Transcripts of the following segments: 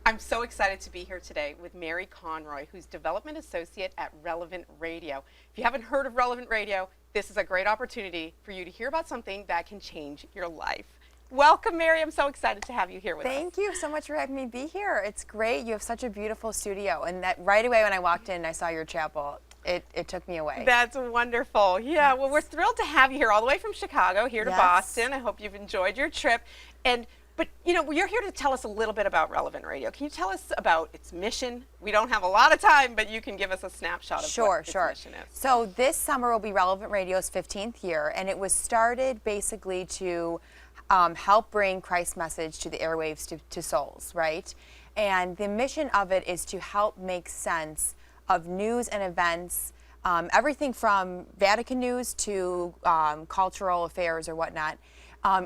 I'm so excited to be here today with Mary Conroy, who's Development Associate at Relevant Radio. If you haven't heard of Relevant Radio, this is a great opportunity for you to hear about something that can change your life. Welcome, Mary. I'm so excited to have you here with us. Thank you so much for having me be here. It's great. You have such a beautiful studio. And that right away when I walked in and I saw your chapel, it took me away. That's wonderful. Yeah, well, we're thrilled to have you here all the way from Chicago here to Boston. I hope you've enjoyed your trip. But you know, you're here to tell us a little bit about Relevant Radio. Can you tell us about its mission? We don't have a lot of time, but you can give us a snapshot of what its mission is. So this summer will be Relevant Radio's 15th year, and it was started basically to help bring Christ's message to the airwaves to souls, right? And the mission of it is to help make sense of news and events, everything from Vatican news to cultural affairs or whatnot,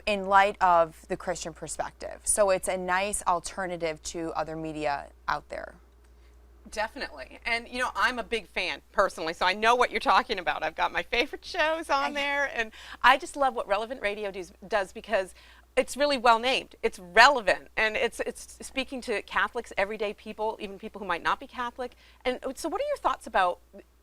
in light of the Christian perspective. So it's a nice alternative to other media out there. Definitely. And, you know, I'm a big fan personally, so I know what you're talking about. I've got my favorite shows on there, and I just love what Relevant Radio does because it's really well named. It's relevant, and it's speaking to Catholics, everyday people, even people who might not be Catholic. And so what are your thoughts about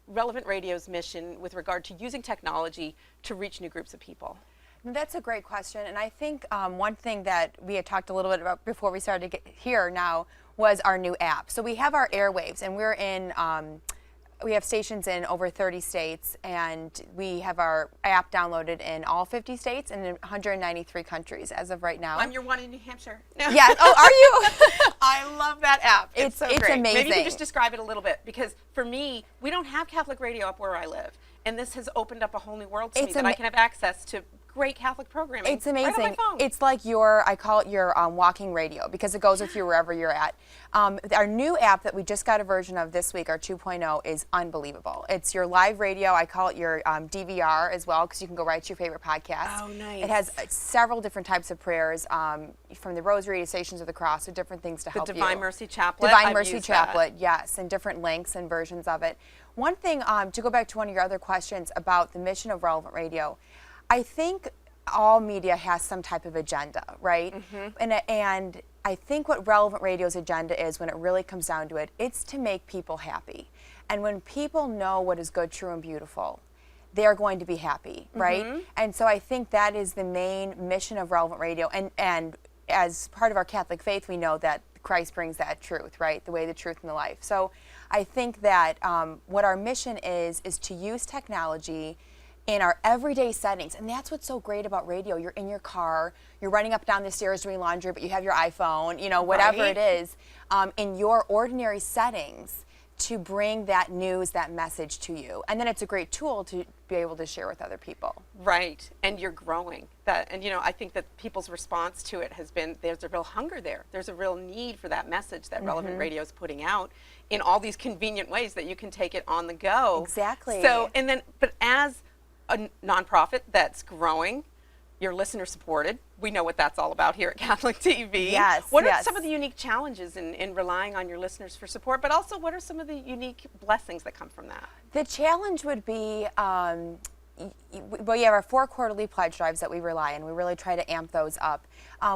Relevant Radio's mission with regard to using technology to reach new groups of people? That's a great question, and I think one thing that we had talked a little bit about before we started to get here now was our new app. So we have our airwaves, and we're in, we have stations in over 30 states, and we have our app downloaded in all 50 states and in 193 countries as of right now. I'm your one in New Hampshire. Yes. Oh, are you? I love that app. It's so great. Amazing. Maybe you can just describe it a little bit, because for me, we don't have Catholic radio up where I live, and this has opened up a whole new world to me that I can have access to great Catholic programming. It's amazing. Right on my phone. It's like I call it your walking radio, because it goes with you wherever you're at. Our new app that we just got a version of this week, our 2.0, is unbelievable. It's your live radio. I call it your DVR as well, because you can go right to your favorite podcast. Oh, nice. It has several different types of prayers, from the Rosary to Stations of the Cross, so different things to help you. The Divine Mercy Chaplet. Divine Mercy Chaplet, yes, and different links and versions of it. One thing, to go back to one of your other questions about the mission of Relevant Radio, I think all media has some type of agenda, right? Mm-hmm. And I think what Relevant Radio's agenda is, when it really comes down to it, it's to make people happy. And when people know what is good, true, and beautiful, they're going to be happy, right? Mm-hmm. And so I think that is the main mission of Relevant Radio. And as part of our Catholic faith, we know that Christ brings that truth, right? The way, the truth, and the life. So I think that what our mission is to use technology in our everyday settings. And that's what's so great about radio. You're in your car, you're running up down the stairs doing laundry, but you have your iPhone, you know, whatever it is, in your ordinary settings, to bring that news, that message to you. And then it's a great tool to be able to share with other people. Right, and you're growing. And you know, I think that people's response to it has been, there's a real hunger there. There's a real need for that message that Relevant Radio is putting out in all these convenient ways that you can take it on the go. Exactly. So, and then, but as a nonprofit that's growing, you're listener supported. We know what that's all about here at Catholic TV. Yes. What are some of the unique challenges in relying on your listeners for support, but also what are some of the unique blessings that come from that? The challenge would be, well, you have our 4 quarterly pledge drives that we rely on. We really try to amp those up.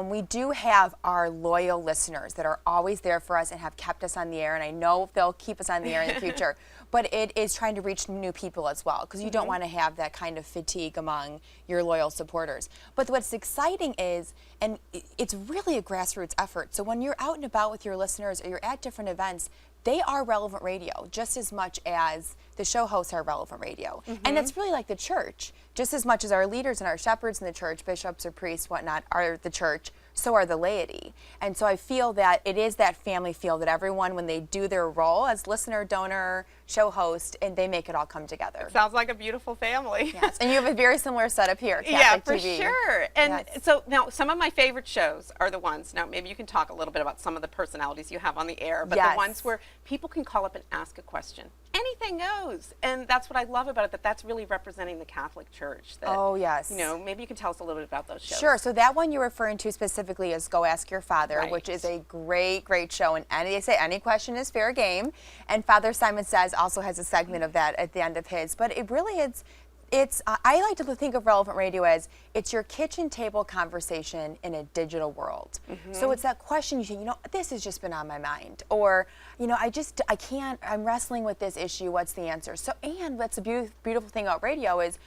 We do have our loyal listeners that are always there for us and have kept us on the air, and I know they'll keep us on the air in the future. But it is trying to reach new people as well, because you don't want to have that kind of fatigue among your loyal supporters. But what's exciting is, and it's really a grassroots effort, so when you're out and about with your listeners or you're at different events, they are Relevant Radio just as much as the show hosts are Relevant Radio. And that's really like the church. Just as much as our leaders and our shepherds in the church, bishops or priests, whatnot, are the church, so are the laity. And so I feel that it is that family feel that everyone, when they do their role as listener, donor, show host, and they make it all come together. It sounds like a beautiful family. Yes, and you have a very similar setup here at Catholic TV. Yeah, for sure. And so now some of my favorite shows are the ones, now maybe you can talk a little bit about some of the personalities you have on the air, but the ones where people can call up and ask a question. Anything goes. And that's what I love about it, that's really representing the Catholic Church. That, oh, yes. You know, maybe you can tell us a little bit about those shows. Sure. So that one you're referring to specifically is Go Ask Your Father, which is a great, great show. And they say any question is fair game. And Father Simon Says also has a segment of that at the end of his. But it really is, I like to think of Relevant Radio as it's your kitchen table conversation in a digital world. So it's that question you say, this has just been on my mind, or I can't, I'm wrestling with this issue, what's the answer? So, and that's the beautiful thing about radio is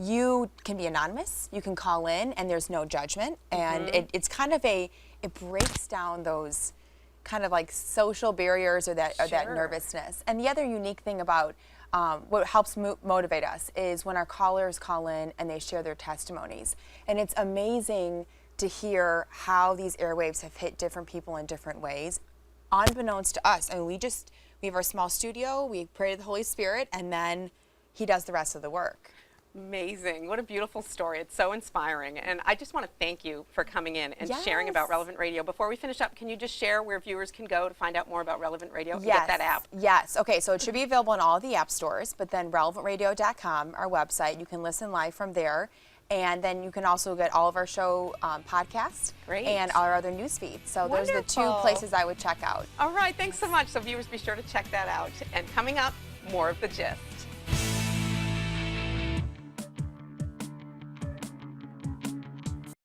you can be anonymous, you can call in, and there's no judgment, and it's kind of it breaks down those kind of like social barriers or that nervousness. And the other unique thing about what helps motivate us is when our callers call in and they share their testimonies. And it's amazing to hear how these airwaves have hit different people in different ways, unbeknownst to us. I mean, we have our small studio, we pray to the Holy Spirit, and then He does the rest of the work. Amazing. What a beautiful story. It's so inspiring. And I just want to thank you for coming in and sharing about Relevant Radio. Before we finish up, can you just share where viewers can go to find out more about Relevant Radio and get that app? Yes. Okay, so it should be available in all of the app stores, but then relevantradio.com, our website, you can listen live from there. And then you can also get all of our show podcasts and our other news feeds. So those are the two places I would check out. All right. Thanks so much. So viewers, be sure to check that out. And coming up, more of The Gist.